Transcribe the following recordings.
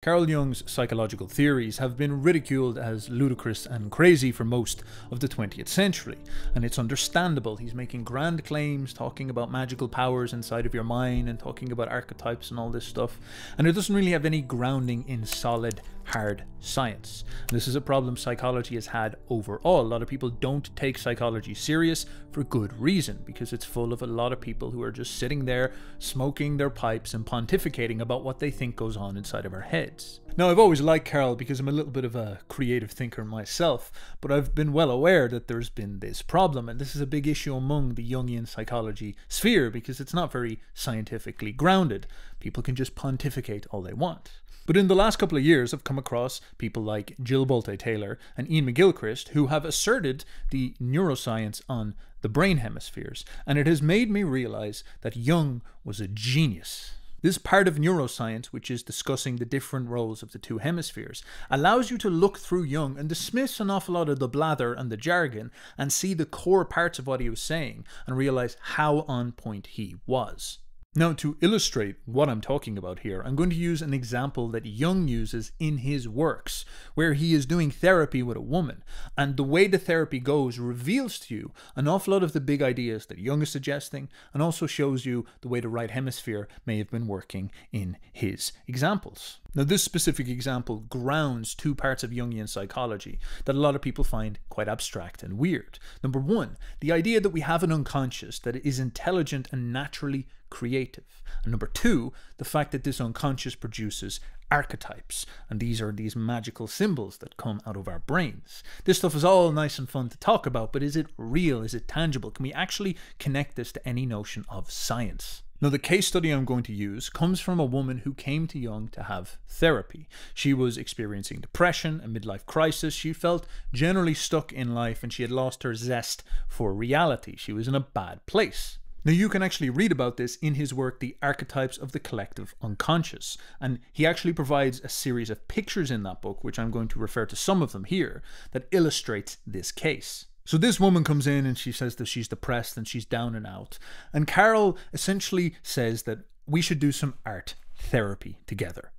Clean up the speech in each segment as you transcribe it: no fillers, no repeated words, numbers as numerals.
Carl Jung's psychological theories have been ridiculed as ludicrous and crazy for most of the 20th century, and it's understandable. He's making grand claims, talking about magical powers inside of your mind and talking about archetypes and all this stuff, and it doesn't really have any grounding in solid, hard science. And this is a problem psychology has had overall. A lot of people don't take psychology serious for good reason, because it's full of a lot of people who are just sitting there smoking their pipes and pontificating about what they think goes on inside of our heads. Now, I've always liked Carl because I'm a little bit of a creative thinker myself, but I've been well aware that there's been this problem, and this is a big issue among the Jungian psychology sphere because it's not very scientifically grounded. People can just pontificate all they want. But in the last couple of years, I've come across people like Jill Bolte-Taylor and Ian McGilchrist who have asserted the neuroscience on the brain hemispheres, and it has made me realize that Jung was a genius. This part of neuroscience, which is discussing the different roles of the two hemispheres, allows you to look through Jung and dismiss an awful lot of the blather and the jargon and see the core parts of what he was saying and realize how on point he was. Now, to illustrate what I'm talking about here, I'm going to use an example that Jung uses in his works, where he is doing therapy with a woman, and the way the therapy goes reveals to you an awful lot of the big ideas that Jung is suggesting, and also shows you the way the right hemisphere may have been working in his examples. Now, this specific example grounds two parts of Jungian psychology that a lot of people find quite abstract and weird. Number one, the idea that we have an unconscious that is intelligent and naturally creative. And number two, the fact that this unconscious produces archetypes, and these are these magical symbols that come out of our brains. This stuff is all nice and fun to talk about, but is it real? Is it tangible? Can we actually connect this to any notion of science? Now, the case study I'm going to use comes from a woman who came to Jung to have therapy. She was experiencing depression, a midlife crisis. She felt generally stuck in life, and she had lost her zest for reality. She was in a bad place. Now, you can actually read about this in his work, The Archetypes of the Collective Unconscious, and he actually provides a series of pictures in that book, which I'm going to refer to some of them here, that illustrates this case. So this woman comes in and she says that she's depressed and she's down and out, and Carl essentially says that we should do some art therapy together.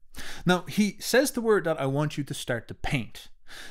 Now, he says the word that I want you to start to paint.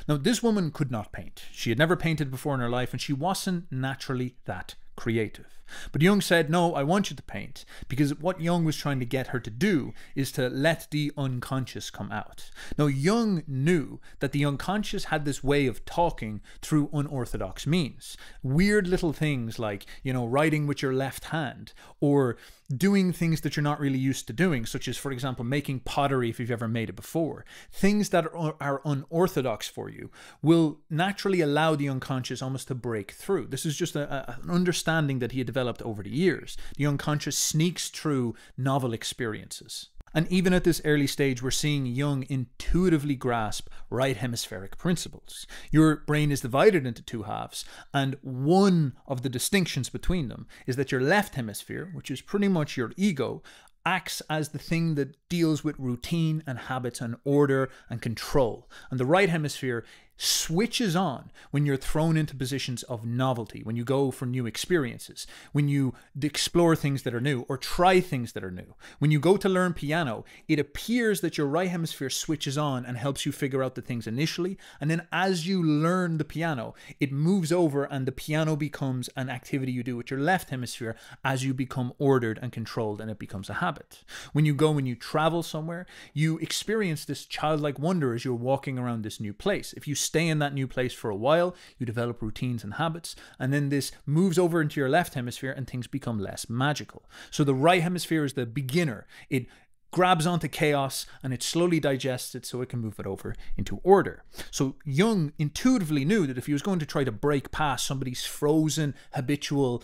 Now, this woman could not paint. She had never painted before in her life, and she wasn't naturally that creative. But Jung said, no, I want you to paint, because what Jung was trying to get her to do is to let the unconscious come out. Now, Jung knew that the unconscious had this way of talking through unorthodox means. Weird little things like, writing with your left hand, or doing things that you're not really used to doing, such as, for example, making pottery if you've ever made it before. Things that are unorthodox for you will naturally allow the unconscious almost to break through. This is just an understanding that he had developed over the years. The unconscious sneaks through novel experiences. And even at this early stage, we're seeing Jung intuitively grasp right hemispheric principles. Your brain is divided into two halves, and one of the distinctions between them is that your left hemisphere, which is pretty much your ego, acts as the thing that deals with routine and habits and order and control. And the right hemisphere switches on when you're thrown into positions of novelty, when you go for new experiences, when you explore things that are new or try things that are new. When you go to learn piano, it appears that your right hemisphere switches on and helps you figure out the things initially, and then as you learn the piano, it moves over and the piano becomes an activity you do with your left hemisphere as you become ordered and controlled, and it becomes a habit. When you travel somewhere, you experience this childlike wonder as you're walking around this new place. If you stay in that new place for a while, you develop routines and habits, and then this moves over into your left hemisphere and things become less magical. So the right hemisphere is the beginner. It grabs onto chaos and it slowly digests it so it can move it over into order. So Jung intuitively knew that if he was going to try to break past somebody's frozen, habitual,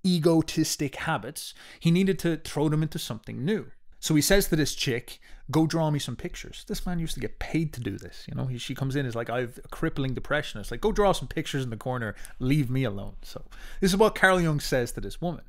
egotistic habits, he needed to throw them into something new. So he says to this chick, go draw me some pictures. This man used to get paid to do this. She comes in, is like, I have a crippling depression. It's like, go draw some pictures in the corner, leave me alone. So this is what Carl Jung says to this woman.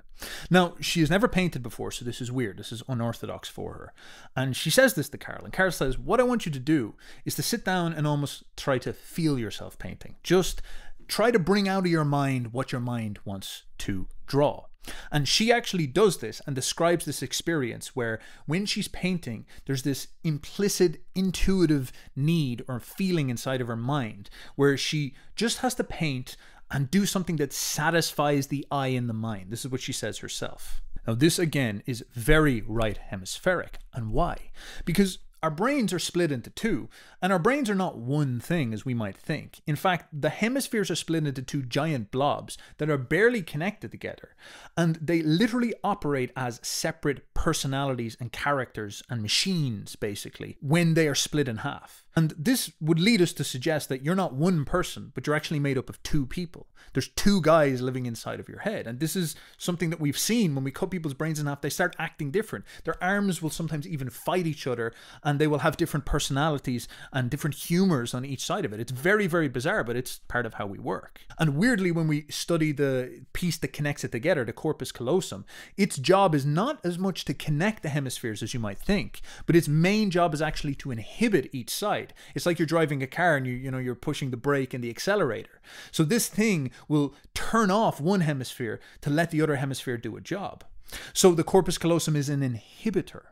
Now, she has never painted before, so this is weird. This is unorthodox for her. And she says this to Carl, and Carl says, what I want you to do is to sit down and almost try to feel yourself painting. Just try to bring out of your mind what your mind wants to draw. And she actually does this and describes this experience where when she's painting, there's this implicit intuitive need or feeling inside of her mind where she just has to paint and do something that satisfies the eye and the mind. This is what she says herself. Now, this again is very right hemispheric. And why? Because our brains are split into two, and our brains are not one thing as we might think. In fact, the hemispheres are split into two giant blobs that are barely connected together, and they literally operate as separate personalities and characters and machines, basically, when they are split in half. And this would lead us to suggest that you're not one person, but you're actually made up of two people. There's two guys living inside of your head. And this is something that we've seen when we cut people's brains in half. They start acting different. Their arms will sometimes even fight each other, and they will have different personalities and different humors on each side of it. It's very, very bizarre, but it's part of how we work. And weirdly, when we study the piece that connects it together, the corpus callosum, its job is not as much to connect the hemispheres as you might think, but its main job is actually to inhibit each side. It's like you're driving a car and you're pushing the brake and the accelerator. So this thing will turn off one hemisphere to let the other hemisphere do a job. So the corpus callosum is an inhibitor.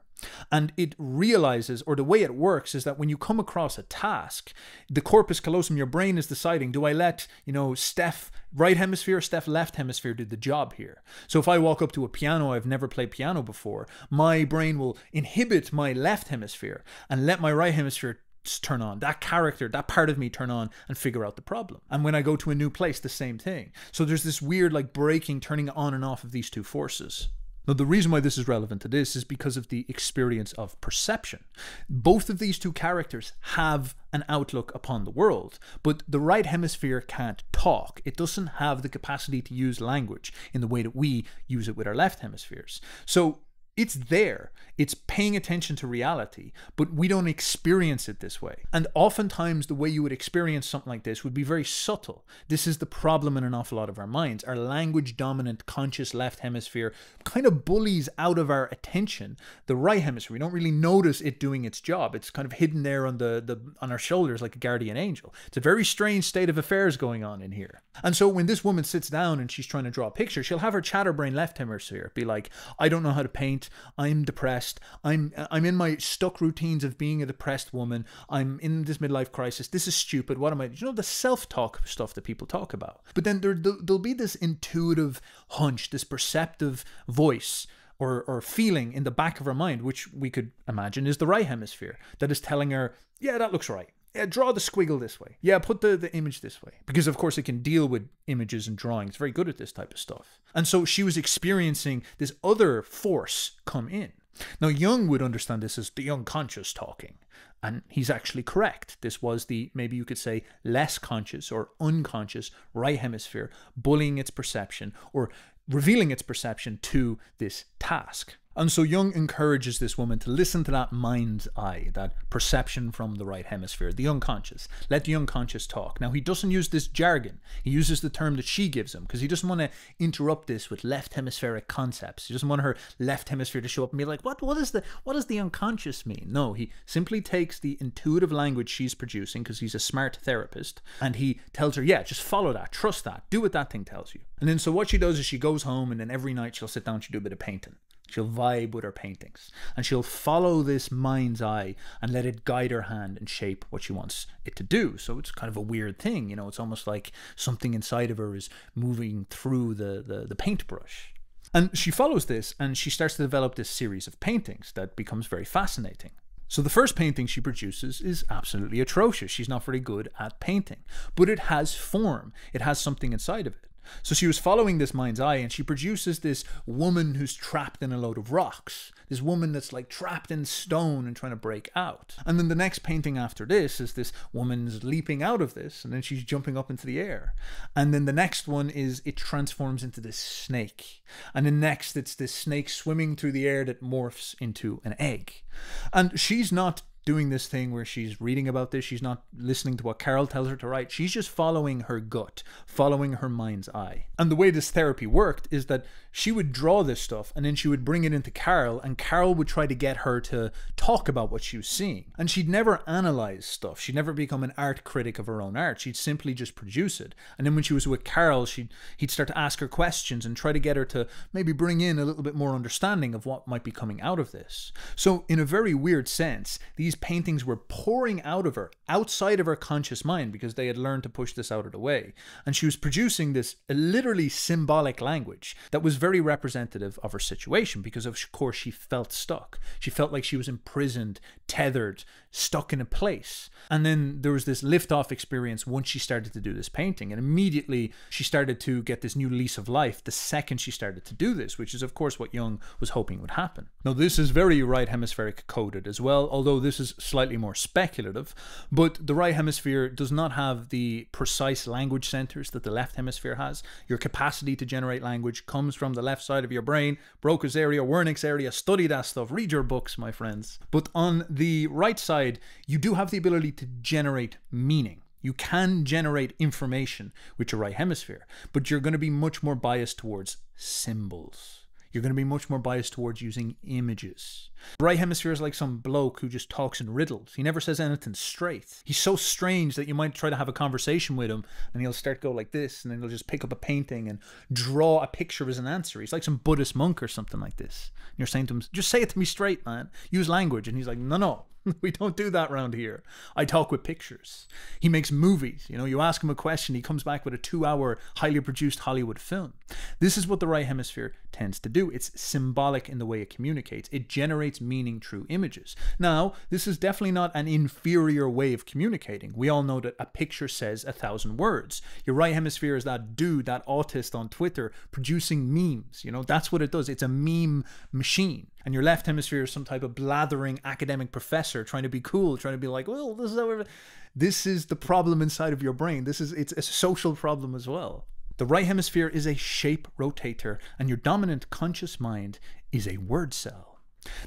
And it realizes, or the way it works is that when you come across a task, the corpus callosum, your brain is deciding, do I let, Steph right hemisphere, Steph left hemisphere do the job here? So if I walk up to a piano, I've never played piano before, my brain will inhibit my left hemisphere and let my right hemisphere turn on, that character, that part of me turn on and figure out the problem. And when I go to a new place, the same thing. So there's this weird breaking, turning on and off of these two forces. Now, the reason why this is relevant to this is because of the experience of perception. Both of these two characters have an outlook upon the world, but the right hemisphere can't talk. It doesn't have the capacity to use language in the way that we use it with our left hemispheres. So it's there, it's paying attention to reality, but we don't experience it this way. And oftentimes the way you would experience something like this would be very subtle. This is the problem in an awful lot of our minds. Our language dominant conscious left hemisphere kind of bullies out of our attention the right hemisphere. We don't really notice it doing its job. It's kind of hidden there on on our shoulders like a guardian angel. It's a very strange state of affairs going on in here. And so when this woman sits down and she's trying to draw a picture, she'll have her chatterbrain left hemisphere be like, I don't know how to paint, I'm depressed, I'm in my stuck routines of being a depressed woman, I'm in this midlife crisis, this is stupid, what am I, the self-talk stuff that people talk about. But then there'll be this intuitive hunch, this perceptive voice or feeling in the back of her mind, which we could imagine is the right hemisphere, that is telling her, yeah, that looks right. Yeah, draw the squiggle this way. Yeah, put the image this way. Because, of course, it can deal with images and drawing. It's very good at this type of stuff. And so she was experiencing this other force come in. Now, Jung would understand this as the unconscious talking. And he's actually correct. This was the, maybe you could say, less conscious or unconscious right hemisphere bullying its perception or revealing its perception to this task. And so Jung encourages this woman to listen to that mind's eye, that perception from the right hemisphere, the unconscious. Let the unconscious talk. Now, he doesn't use this jargon. He uses the term that she gives him because he doesn't want to interrupt this with left hemispheric concepts. He doesn't want her left hemisphere to show up and be like, what does the unconscious mean? No, he simply takes the intuitive language she's producing because he's a smart therapist, and he tells her, yeah, just follow that, trust that, do what that thing tells you. And then so what she does is she goes home, and then every night she'll sit down and she'll do a bit of painting. She'll vibe with her paintings, and she'll follow this mind's eye and let it guide her hand and shape what she wants it to do. So it's kind of a weird thing, it's almost like something inside of her is moving through the paintbrush. And she follows this, and she starts to develop this series of paintings that becomes very fascinating. So the first painting she produces is absolutely atrocious. She's not very good at painting, but it has form. It has something inside of it. So she was following this mind's eye, and she produces this woman who's trapped in a load of rocks. This woman that's like trapped in stone and trying to break out. And then the next painting after this is this woman's leaping out of this, and then she's jumping up into the air. And then the next one is it transforms into this snake. And then next it's this snake swimming through the air that morphs into an egg. And she's not doing this thing where she's reading about this. She's not listening to what Carol tells her to write. She's just following her gut, following her mind's eye. And the way this therapy worked is that she would draw this stuff and then she would bring it into Carol, and Carol would try to get her to talk about what she was seeing. And she'd never analyze stuff. She'd never become an art critic of her own art. She'd simply just produce it. And then when she was with Carol, he'd start to ask her questions and try to get her to maybe bring in a little bit more understanding of what might be coming out of this. So in a very weird sense, these paintings were pouring out of her, outside of her conscious mind, because they had learned to push this out of the way. And she was producing this literally symbolic language that was very representative of her situation, because of course she felt stuck. She felt like she was imprisoned, tethered, stuck in a place. And then there was this lift-off experience once she started to do this painting, and immediately she started to get this new lease of life the second she started to do this, which is of course what Jung was hoping would happen. Now this is very right hemispheric coded as well, although this is slightly more speculative, but the right hemisphere does not have the precise language centers that the left hemisphere has. Your capacity to generate language comes from the left side of your brain. Broca's area, Wernicke's area, study that stuff, read your books, my friends. But on the right side, you do have the ability to generate meaning. You can generate information with your right hemisphere, but you're going to be much more biased towards symbols. You're going to be much more biased towards using images. The right hemisphere is like some bloke who just talks in riddles. He never says anything straight. He's so strange that you might try to have a conversation with him and he'll start to go like this, and then he'll just pick up a painting and draw a picture as an answer. He's like some Buddhist monk or something like this. And you're saying to him, just say it to me straight, man. Use language. And he's like, no. We don't do that around here. I talk with pictures. He makes movies. You know, you ask him a question, he comes back with a 2-hour, highly produced Hollywood film. This is what the right hemisphere tends to do. It's symbolic in the way it communicates. It generates meaning through images. Now, this is definitely not an inferior way of communicating. We all know that a picture says 1,000 words. Your right hemisphere is that dude, that autist on Twitter producing memes. You know, that's what it does. It's a meme machine. And your left hemisphere is some type of blathering academic professor trying to be cool, trying to be like, well, this is how this is the problem inside of your brain. It's a social problem as well. The right hemisphere is a shape rotator, and your dominant conscious mind is a word cell.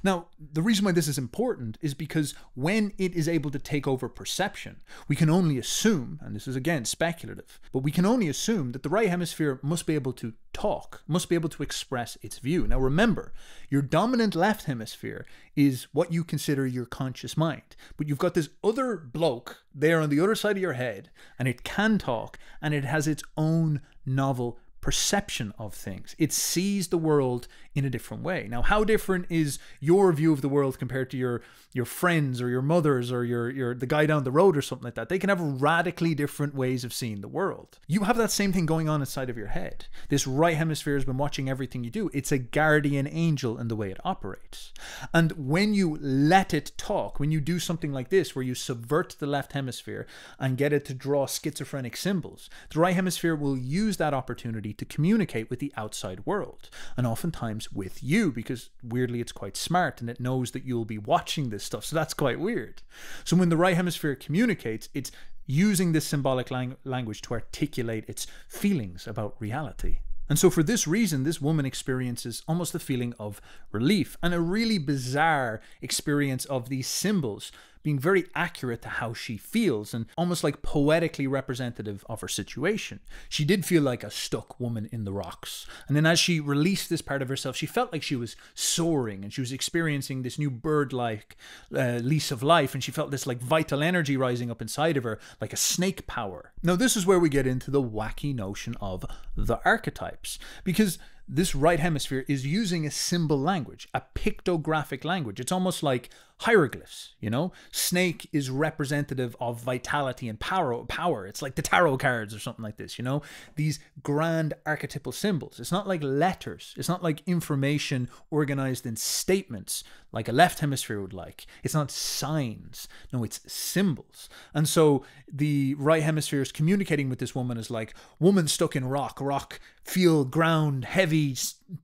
Now, the reason why this is important is because when it is able to take over perception, we can only assume, and this is again speculative, but we can only assume that the right hemisphere must be able to talk, must be able to express its view. Now remember, your dominant left hemisphere is what you consider your conscious mind, but you've got this other bloke there on the other side of your head, and it can talk, and it has its own novel perception of things. It sees the world in a different way. Now, how different is your view of the world compared to your friends or your mother's or the guy down the road or something like that? They can have radically different ways of seeing the world. You have that same thing going on inside of your head. This right hemisphere has been watching everything you do. It's a guardian angel in the way it operates. And when you let it talk, when you do something like this, where you subvert the left hemisphere and get it to draw schizophrenic symbols, the right hemisphere will use that opportunity to communicate with the outside world, and oftentimes with you, because weirdly it's quite smart and it knows that you'll be watching this stuff. So that's quite weird. So when the right hemisphere communicates, it's using this symbolic language to articulate its feelings about reality. And so for this reason, this woman experiences almost a feeling of relief and a really bizarre experience of these symbols being very accurate to how she feels and almost like poetically representative of her situation. She did feel like a stuck woman in the rocks. And then as she released this part of herself, she felt like she was soaring and she was experiencing this new bird-like lease of life. And she felt this like vital energy rising up inside of her, like a snake power. Now, this is where we get into the wacky notion of the archetypes, because this right hemisphere is using a symbol language, a pictographic language. It's almost like hieroglyphs, you know? Snake is representative of vitality and power. It's like the tarot cards or something like this, you know? These grand archetypal symbols. It's not like letters. It's not like information organized in statements like a left hemisphere would like. It's not signs. No, it's symbols. And so the right hemisphere is communicating with this woman as like, woman stuck in rock, feel ground, heavy,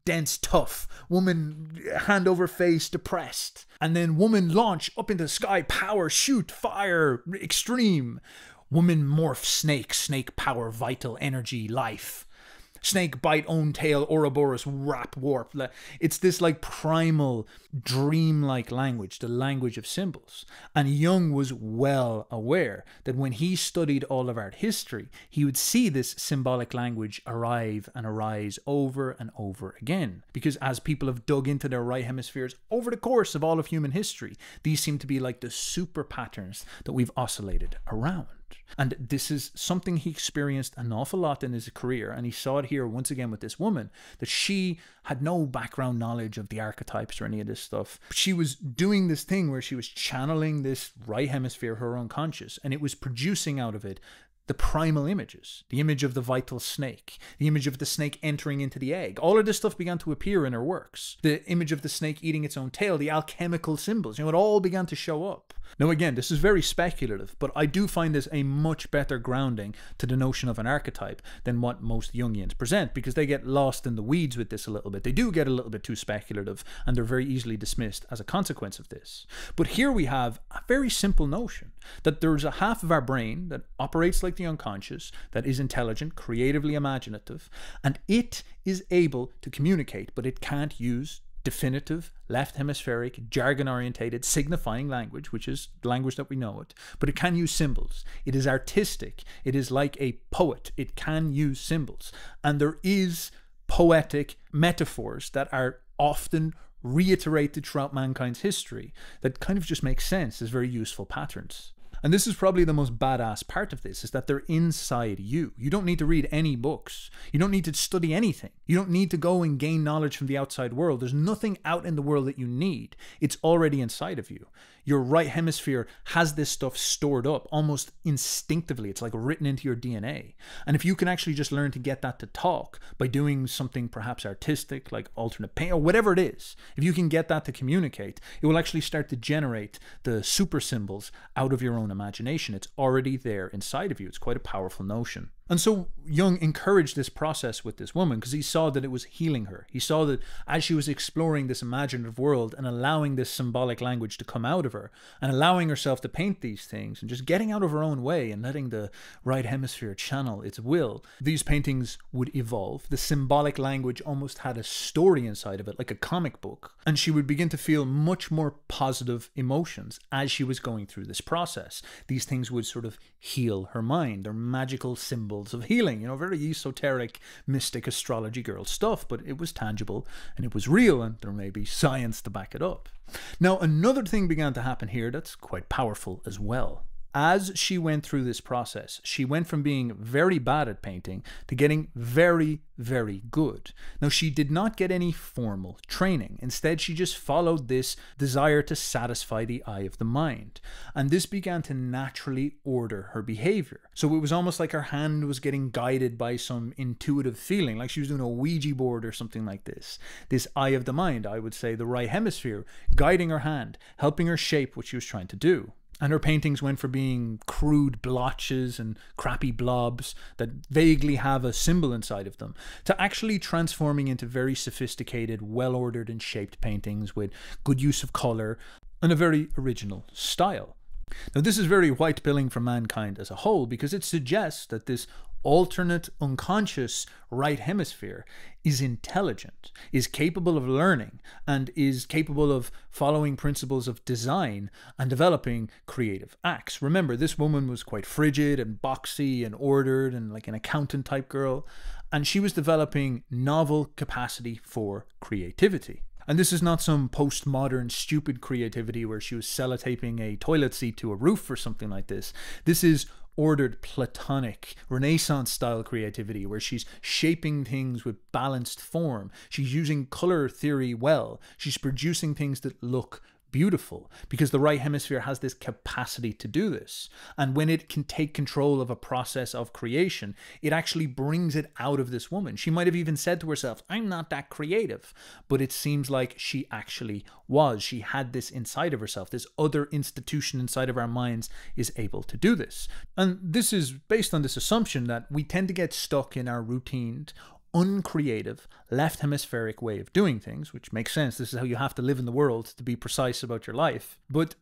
dense, tough. Woman, hand over face, depressed. And then woman, launch up into the sky, power, shoot, fire, extreme. Woman, morph, snake power, vital, energy, life. snake bite own tail, Ouroboros wrap warp. It's this like primal, dreamlike language, the language of symbols. And Jung was well aware that when he studied all of art history, he would see this symbolic language arrive and arise over and over again. Because as people have dug into their right hemispheres over the course of all of human history, these seem to be like the super patterns that we've oscillated around. And this is something he experienced an awful lot in his career, and he saw it here once again with this woman, that she had no background knowledge of the archetypes or any of this stuff. She was doing this thing where she was channeling this right hemisphere, her unconscious, and it was producing out of it the primal images, the image of the vital snake, the image of the snake entering into the egg. All of this stuff began to appear in her works. The image of the snake eating its own tail, the alchemical symbols, it all began to show up. Now again, this is very speculative, but I do find this a much better grounding to the notion of an archetype than what most Jungians present, because they get lost in the weeds with this a little bit. They do get a little bit too speculative, and they're very easily dismissed as a consequence of this. But here we have a very simple notion that there's a half of our brain that operates like the unconscious, that is intelligent, creatively imaginative, and it is able to communicate, but it can't use definitive, left hemispheric, jargon-orientated, signifying language, which is language that we know it, but it can use symbols. It is artistic. It is like a poet. It can use symbols. And there is poetic metaphors that are often reiterated throughout mankind's history that kind of just make sense as very useful patterns. And this is probably the most badass part of this, is that they're inside you. You don't need to read any books. You don't need to study anything. You don't need to go and gain knowledge from the outside world. There's nothing out in the world that you need. It's already inside of you. Your right hemisphere has this stuff stored up almost instinctively. It's like written into your DNA. And if you can actually just learn to get that to talk by doing something perhaps artistic, like alternate paint or whatever it is, if you can get that to communicate, it will actually start to generate the super symbols out of your own imagination. It's already there inside of you. It's quite a powerful notion. And so Jung encouraged this process with this woman because he saw that it was healing her. He saw that as she was exploring this imaginative world and allowing this symbolic language to come out of her and allowing herself to paint these things and just getting out of her own way and letting the right hemisphere channel its will, these paintings would evolve. The symbolic language almost had a story inside of it, like a comic book. And she would begin to feel much more positive emotions as she was going through this process. These things would sort of heal her mind. They're magical symbols of healing, very esoteric, mystic astrology girl stuff, but it was tangible and it was real, and there may be science to back it up. Now, another thing began to happen here that's quite powerful as well. As she went through this process, she went from being very bad at painting to getting very, very good. Now, she did not get any formal training. Instead, she just followed this desire to satisfy the eye of the mind. And this began to naturally order her behavior. So it was almost like her hand was getting guided by some intuitive feeling, like she was doing a Ouija board or something like this. This eye of the mind, I would say the right hemisphere, guiding her hand, helping her shape what she was trying to do. And her paintings went from being crude blotches and crappy blobs that vaguely have a symbol inside of them to actually transforming into very sophisticated, well-ordered and shaped paintings with good use of color and a very original style. Now, this is very white-pilling for mankind as a whole because it suggests that this alternate unconscious right hemisphere is intelligent, is capable of learning, and is capable of following principles of design and developing creative acts. Remember, this woman was quite frigid and boxy and ordered and like an accountant type girl, and she was developing novel capacity for creativity. And this is not some postmodern stupid creativity where she was sellotaping a toilet seat to a roof or something like this. This is ordered Platonic Renaissance style creativity where she's shaping things with balanced form. She's using color theory well. She's producing things that look beautiful because the right hemisphere has this capacity to do this. And when it can take control of a process of creation, it actually brings it out of this woman. She might have even said to herself, I'm not that creative, but it seems like she actually was. She had this inside of herself. This other institution inside of our minds is able to do this. And this is based on this assumption that we tend to get stuck in our routine, uncreative, left hemispheric way of doing things, which makes sense. This is how you have to live in the world to be precise about your life. But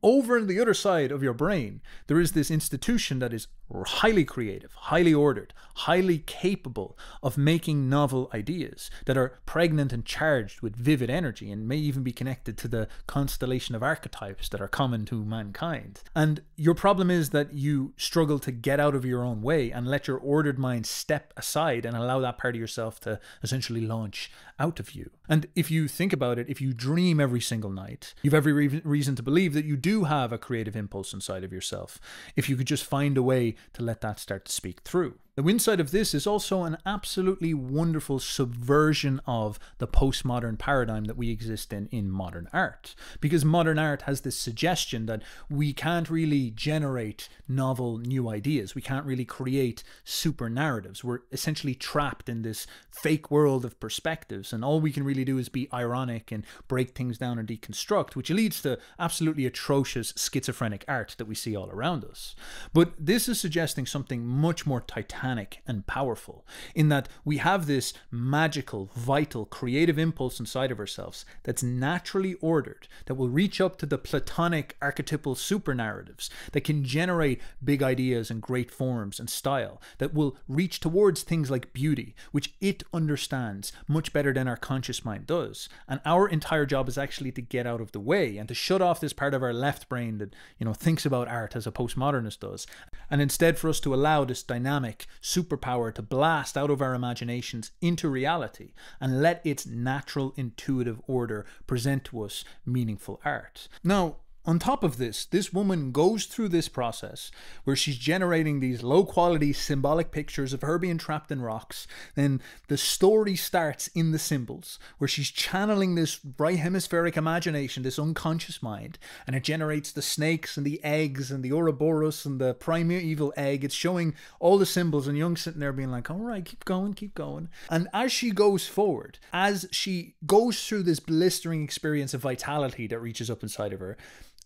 over on the other side of your brain, there is this institution that is highly creative, highly ordered, highly capable of making novel ideas that are pregnant and charged with vivid energy and may even be connected to the constellation of archetypes that are common to mankind. And your problem is that you struggle to get out of your own way and let your ordered mind step aside and allow that part of yourself to essentially launch out of you. And if you think about it, if you dream every single night, you've every reason to believe that you do have a creative impulse inside of yourself, if you could just find a way to let that start to speak through. The inside of this is also an absolutely wonderful subversion of the postmodern paradigm that we exist in modern art. Because modern art has this suggestion that we can't really generate novel new ideas. We can't really create super narratives. We're essentially trapped in this fake world of perspectives, and all we can really do is be ironic and break things down and deconstruct, which leads to absolutely atrocious schizophrenic art that we see all around us. But this is suggesting something much more titanic and powerful, in that we have this magical, vital, creative impulse inside of ourselves that's naturally ordered, that will reach up to the Platonic archetypal super narratives, that can generate big ideas and great forms and style, that will reach towards things like beauty, which it understands much better than our conscious mind does. And our entire job is actually to get out of the way and to shut off this part of our left brain that, thinks about art as a postmodernist does, and instead for us to allow this dynamic superpower to blast out of our imaginations into reality and let its natural intuitive order present to us meaningful art. Now, on top of this woman goes through this process where she's generating these low-quality symbolic pictures of her being trapped in rocks. Then the story starts in the symbols, where she's channeling this right hemispheric imagination, this unconscious mind, and it generates the snakes and the eggs and the Ouroboros and the primeval egg. It's showing all the symbols, and Jung sitting there being like, all right, keep going, keep going. And as she goes forward, as she goes through this blistering experience of vitality that reaches up inside of her,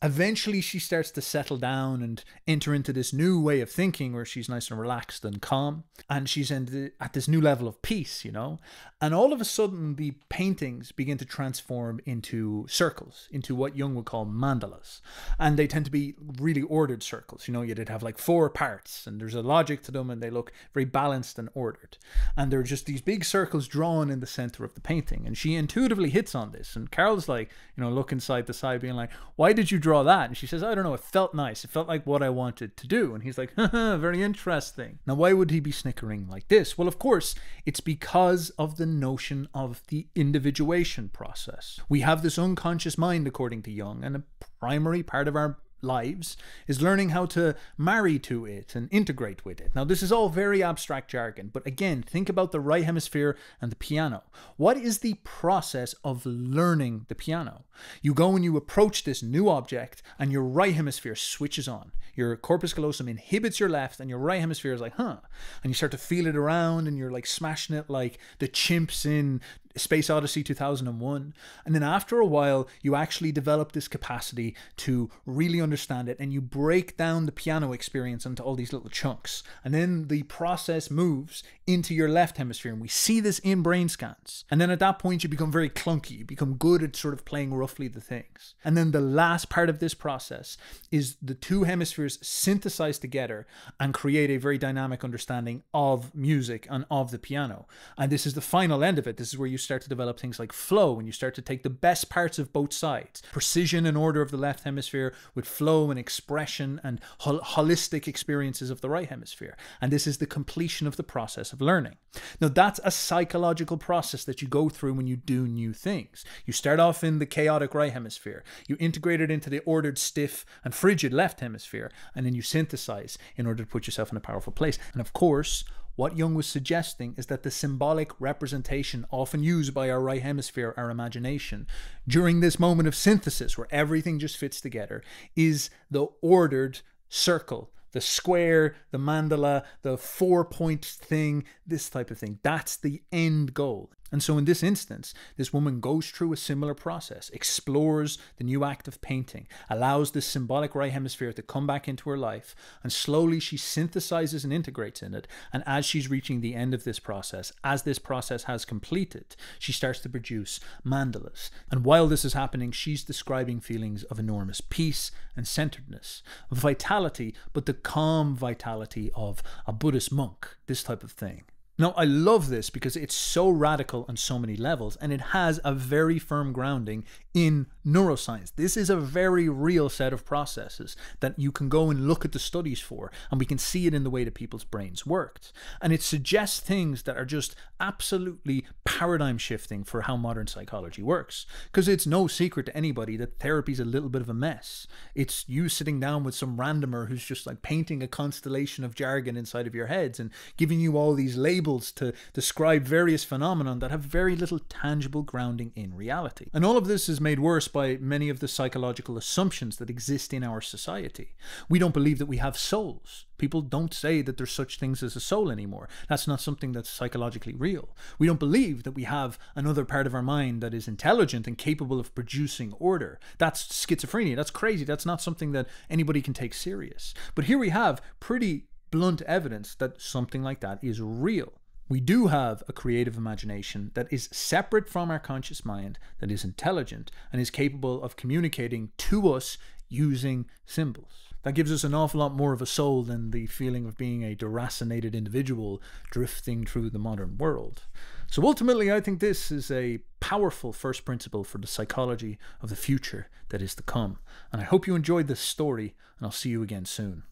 eventually she starts to settle down and enter into this new way of thinking where she's nice and relaxed and calm, and she's at this new level of peace, and all of a sudden the paintings begin to transform into circles, into what Jung would call mandalas, and they tend to be really ordered circles. You'd have like 4 parts, and there's a logic to them, and they look very balanced and ordered, and they're just these big circles drawn in the center of the painting. And she intuitively hits on this, and Carol's like, looking side to side being like, why did you draw that? And she says, I don't know, it felt nice, it felt like what I wanted to do. And he's like, haha, very interesting. Now, why would he be snickering like this? Well, of course, it's because of the notion of the individuation process. We have this unconscious mind, according to Jung, and a primary part of our lives is learning how to marry to it and integrate with it. Now, this is all very abstract jargon, but again, think about the right hemisphere and the piano. What is the process of learning the piano? You go and you approach this new object, and your right hemisphere switches on. Your corpus callosum inhibits your left, and your right hemisphere is like, huh. And you start to feel it around, and you're like smashing it like the chimps in Space Odyssey 2001. And then after a while, you actually develop this capacity to really understand it, and you break down the piano experience into all these little chunks. And then the process moves into your left hemisphere, and we see this in brain scans. And then at that point, you become very clunky. You become good at sort of playing roughly the things. And then the last part of this process is the 2 hemispheres synthesize together and create a very dynamic understanding of music and of the piano. And this is the final end of it. This is where you start to develop things like flow, and you start to take the best parts of both sides, precision and order of the left hemisphere with flow and expression and holistic experiences of the right hemisphere. And this is the completion of the process of learning. Now, that's a psychological process that you go through when you do new things. You start off in the chaotic right hemisphere, you integrate it into the ordered, stiff and frigid left hemisphere, and then you synthesize in order to put yourself in a powerful place. And of course, what Jung was suggesting is that the symbolic representation often used by our right hemisphere, our imagination, during this moment of synthesis where everything just fits together, is the ordered circle, the square, the mandala, the 4-point thing, this type of thing. That's the end goal. And so in this instance, this woman goes through a similar process, explores the new act of painting, allows this symbolic right hemisphere to come back into her life, and slowly she synthesizes and integrates in it. And as she's reaching the end of this process, as this process has completed, she starts to produce mandalas. And while this is happening, she's describing feelings of enormous peace and centeredness, of vitality, but the calm vitality of a Buddhist monk, this type of thing. Now, I love this because it's so radical on so many levels, and it has a very firm grounding in neuroscience. This is a very real set of processes that you can go and look at the studies for, and we can see it in the way that people's brains worked. And it suggests things that are just absolutely paradigm shifting for how modern psychology works. Because it's no secret to anybody that therapy's a little bit of a mess. It's you sitting down with some randomer who's just like painting a constellation of jargon inside of your heads and giving you all these labels to describe various phenomena that have very little tangible grounding in reality. And all of this is made worse by many of the psychological assumptions that exist in our society. We don't believe that we have souls. People don't say that there's such things as a soul anymore. That's not something that's psychologically real. We don't believe that we have another part of our mind that is intelligent and capable of producing order. That's schizophrenia. That's crazy. That's not something that anybody can take serious. But here we have pretty blunt evidence that something like that is real. We do have a creative imagination that is separate from our conscious mind, that is intelligent, and is capable of communicating to us using symbols. That gives us an awful lot more of a soul than the feeling of being a deracinated individual drifting through the modern world. So ultimately, I think this is a powerful first principle for the psychology of the future that is to come. And I hope you enjoyed this story, and I'll see you again soon.